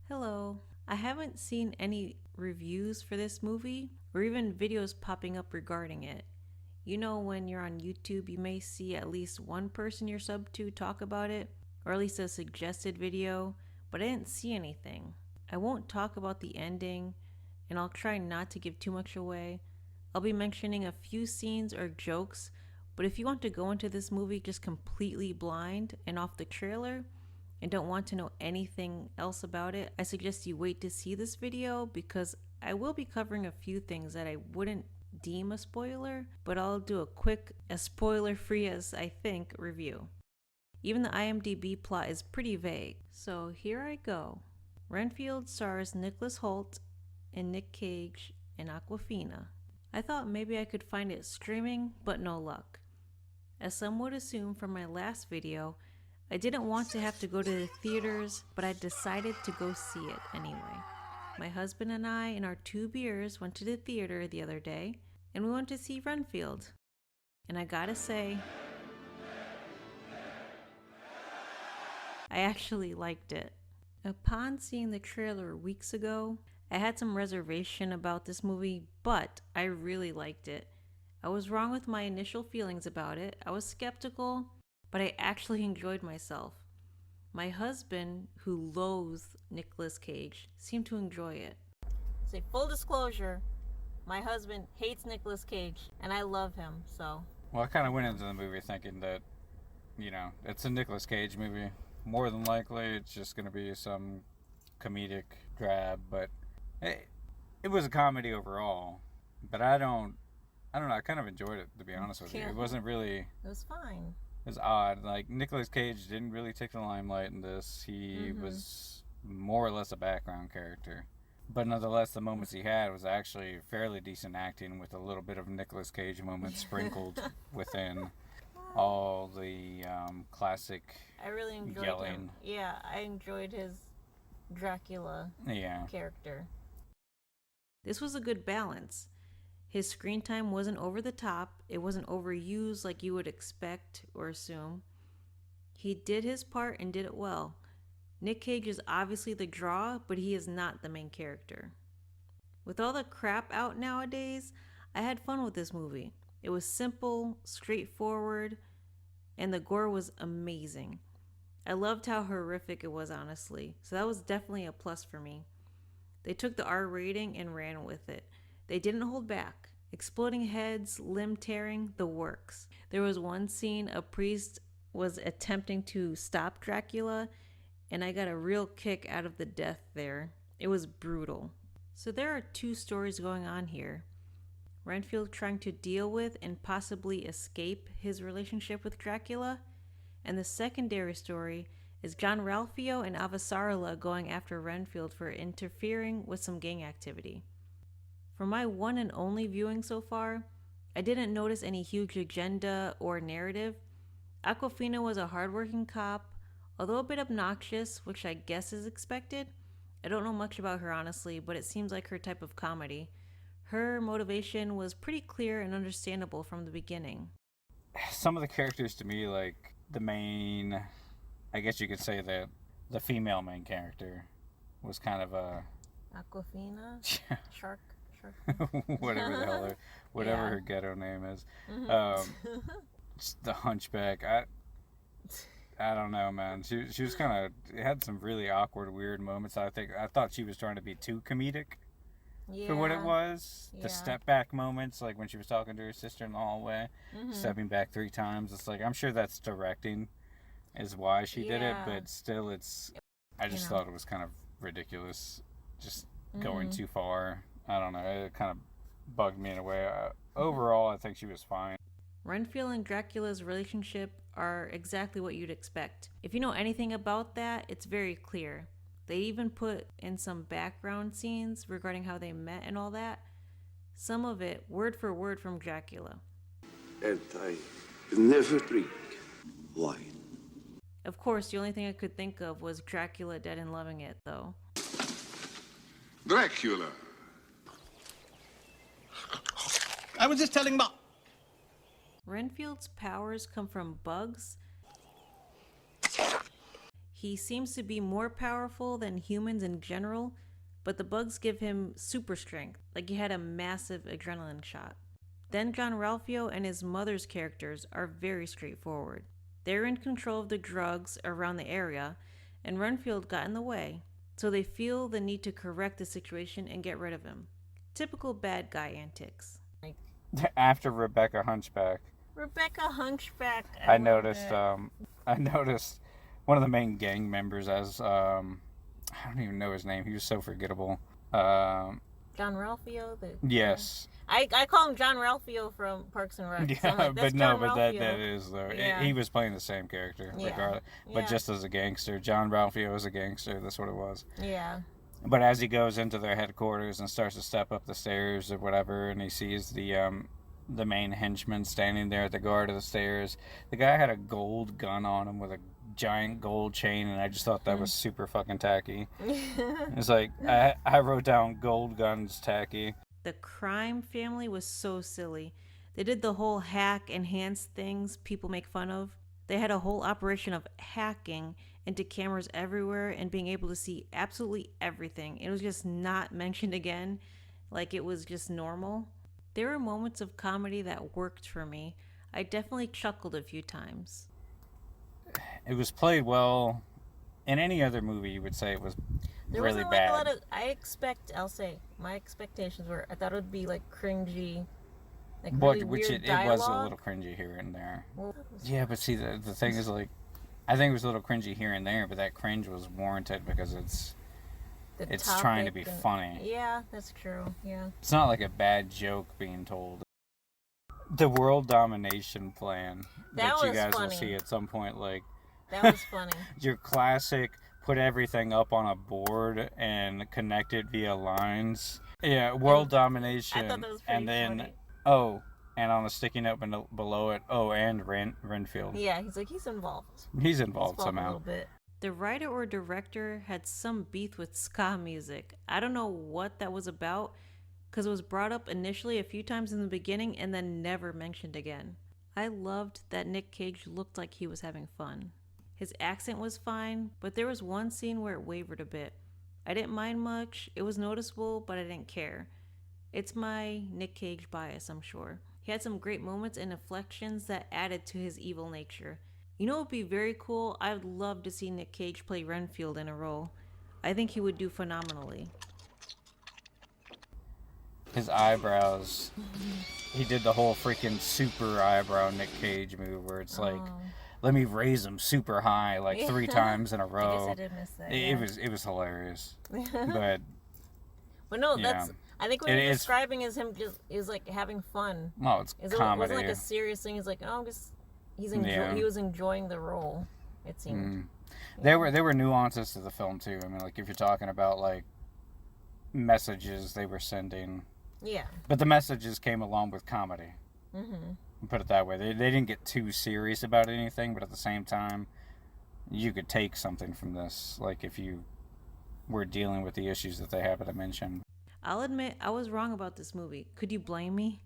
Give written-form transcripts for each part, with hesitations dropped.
Hello. I haven't seen any reviews for this movie or even videos popping up regarding it. You know, when you're on YouTube, you may see at least one person you're sub to talk about it, or at least a suggested video, but I didn't see anything. I won't talk about the ending, and I'll try not to give too much away. I'll be mentioning a few scenes or jokes, but if you want to go into this movie just completely blind and off the trailer, and don't want to know anything else about it, I suggest you wait to see this video because I will be covering a few things that I wouldn't deem a spoiler, but I'll do a quick, as spoiler free as I think, review. Even the IMDb plot is pretty vague, so here I go. Renfield stars Nicolas Hoult and Nick Cage in Awkwafina. I thought maybe I could find it streaming, but no luck. As some would assume from my last video, I didn't want to have to go to the theaters, but I decided to go see it anyway. My husband and I and our 2 beers went to the theater the other day, and we went to see Renfield. And I gotta say, I actually liked it. Upon seeing the trailer weeks ago, I had some reservation about this movie, but I really liked it. I was wrong with my initial feelings about it. I was skeptical, but I actually enjoyed myself. My husband, who loathes Nicolas Cage, seemed to enjoy it. Say full disclosure, my husband hates Nicolas Cage, and I love him, so. Well, I kind of went into the movie thinking that, it's a Nicolas Cage movie. More than likely, it's just going to be some comedic drab, but it was a comedy overall. But I don't know, I kind of enjoyed it, to be honest with you. It wasn't really... It was fine. It was odd. Like, Nicolas Cage didn't really take the limelight in this. He was more or less a background character. But nonetheless, the moments he had was actually fairly decent acting with a little bit of Nicolas Cage moments sprinkled within all the classic I really enjoyed yelling. him. Yeah, I enjoyed his Dracula character. This was a good balance. His screen time wasn't over the top. It wasn't overused like you would expect or assume. He did his part and did it well. Nick Cage is obviously the draw, but he is not the main character. With all the crap out nowadays, I had fun with this movie. It was simple, straightforward, and the gore was amazing. I loved how horrific it was, honestly, so that was definitely a plus for me. They took the R rating and ran with it. They didn't hold back. Exploding heads, limb tearing, the works. There was one scene a priest was attempting to stop Dracula, and I got a real kick out of the death there. It was brutal. So there are 2 stories going on here. Renfield trying to deal with and possibly escape his relationship with Dracula, and the secondary story is John Ralphio and Avasarala going after Renfield for interfering with some gang activity. For my one and only viewing so far, I didn't notice any huge agenda or narrative. Awkwafina was a hardworking cop, although a bit obnoxious, which I guess is expected. I don't know much about her honestly, but it seems like her type of comedy. Her motivation was pretty clear and understandable from the beginning. Some of the characters to me, like the main, I guess you could say that the female main character was kind of a... Awkwafina? Shark? whatever the hell her ghetto name is. Just the hunchback. I don't know, man. She was kind of had some really awkward, weird moments. I thought she was trying to be too comedic for what it was. The step back moments, like when she was talking to her sister in the hallway, stepping back 3 times. It's like, I'm sure that's directing is why she did it, but still, I just thought it was kind of ridiculous, just going too far. I don't know, it kind of bugged me in a way. Overall, I think she was fine. Renfield and Dracula's relationship are exactly what you'd expect. If you know anything about that, it's very clear. They even put in some background scenes regarding how they met and all that. Some of it, word for word from Dracula. And I never drink wine. Of course, the only thing I could think of was Dracula dead and loving it, though. Dracula. I was just telling Mom. Renfield's powers come from bugs. He seems to be more powerful than humans in general, but the bugs give him super strength, like he had a massive adrenaline shot. Then Jean-Ralphio and his mother's characters are very straightforward. They're in control of the drugs around the area, and Renfield got in the way, so they feel the need to correct the situation and get rid of him. Typical bad guy antics. After Rebecca Hunchback. I noticed one of the main gang members as I don't even know his name. He was so forgettable. Jean-Ralphio? Yes. I call him Jean-Ralphio from Parks and Rec. Yeah, like, but no, but that is though. Yeah. He was playing the same character, regardless. But just as a gangster, Jean-Ralphio is a gangster. That's what it was. Yeah. But as he goes into their headquarters and starts to step up the stairs or whatever, and he sees the main henchman standing there at the guard of the stairs, the guy had a gold gun on him with a giant gold chain, and I just thought that was super fucking tacky. It's like I wrote down gold guns tacky. The crime family was so silly. They did the whole hack enhanced things people make fun of. They had a whole operation of hacking into cameras everywhere and being able to see absolutely everything. It was just not mentioned again, like it was just normal. There were moments of comedy that worked for me. I definitely chuckled a few times. It was played well. In any other movie, you would say it was really bad. I'll say, my expectations were, I thought it would be like cringy, like but, really which weird it dialogue. was a little cringy here and there. Well, yeah, but see, the thing is, like, I think it was a little cringy here and there, but that cringe was warranted because it's trying to be funny. Yeah, that's true, yeah. It's not like a bad joke being told. The world domination plan that you guys will see at some point, like... That was funny. Your classic, put everything up on a board and connect it via lines. Yeah, world domination. I thought that was pretty funny. And on the sticky note below it, and Renfield. Yeah, he's involved. He's involved somehow. A little bit. The writer or director had some beef with ska music. I don't know what that was about, because it was brought up initially a few times in the beginning and then never mentioned again. I loved that Nick Cage looked like he was having fun. His accent was fine, but there was one scene where it wavered a bit. I didn't mind much, it was noticeable, but I didn't care. It's my Nick Cage bias, I'm sure. He had some great moments and inflections that added to his evil nature. You know what would be very cool? I would love to see Nick Cage play Renfield in a role. I think he would do phenomenally. His eyebrows. He did the whole freaking super eyebrow Nick Cage move where it's like... Let me raise them super high, like 3 times in a row. I guess I did miss that. It was hilarious, but no, that's. I think what you're describing is him is like having fun. Oh, it's comedy. It wasn't like a serious thing. He's like, he was enjoying the role. It seemed. There were nuances to the film too. I mean, like if you're talking about like messages they were sending. Yeah. But the messages came along with comedy. Mm-hmm. Put it that way. They didn't get too serious about anything, but at the same time, you could take something from this, like if you were dealing with the issues that they happen to mention. I'll admit, I was wrong about this movie. Could you blame me?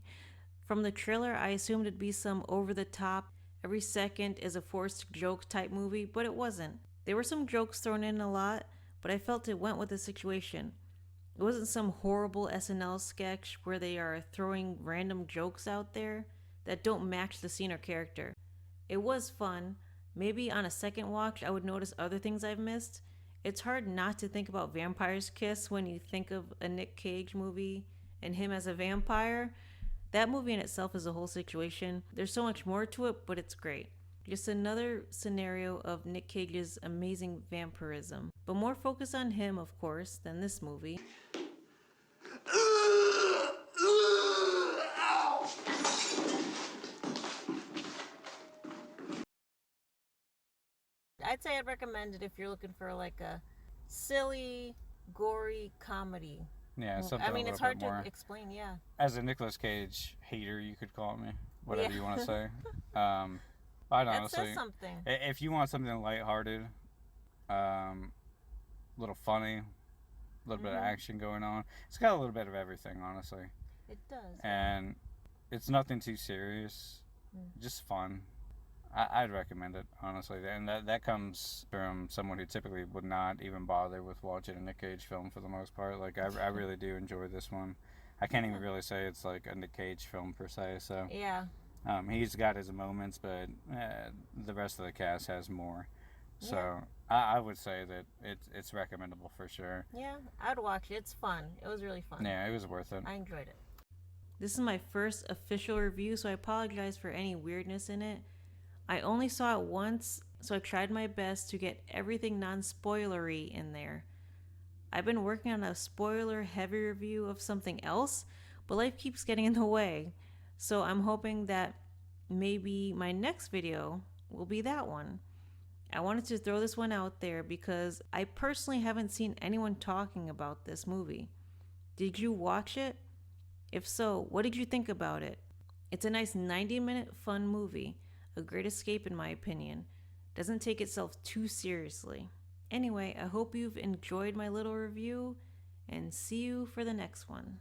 From the trailer, I assumed it'd be some over-the-top, every second is a forced joke type movie, but it wasn't. There were some jokes thrown in a lot, but I felt it went with the situation. It wasn't some horrible SNL sketch where they are throwing random jokes out there that don't match the scene or character. It was fun. Maybe on a second watch I would notice other things I've missed. It's hard not to think about Vampire's Kiss when you think of a Nick Cage movie and him as a vampire. That movie in itself is a whole situation. There's so much more to it, but it's great. Just another scenario of Nick Cage's amazing vampirism, but more focus on him, of course, than this movie. I'd say I'd recommend it if you're looking for like a silly, gory comedy. Yeah, something. I mean, it's hard to explain. Yeah. As a Nicolas Cage hater, you could call me whatever you want to say. I'd honestly, says something. If you want something lighthearted, a little funny, a little bit of action going on, it's got a little bit of everything, honestly. It does. And it's nothing too serious, just fun. I'd recommend it, honestly. And that comes from someone who typically would not even bother with watching a Nick Cage film for the most part. Like, I really do enjoy this one. I can't even really say it's like a Nick Cage film per se, so. Yeah. He's got his moments, but the rest of the cast has more. So I would say that it's recommendable for sure. Yeah, I'd watch it. It's fun. It was really fun. Yeah, it was worth it. I enjoyed it. This is my first official review, so I apologize for any weirdness in it. I only saw it once, so I tried my best to get everything non-spoilery in there. I've been working on a spoiler-heavy review of something else, but life keeps getting in the way. So I'm hoping that maybe my next video will be that one. I wanted to throw this one out there because I personally haven't seen anyone talking about this movie. Did you watch it? If so, what did you think about it? It's a nice 90-minute fun movie, a great escape in my opinion. Doesn't take itself too seriously. Anyway, I hope you've enjoyed my little review, and see you for the next one.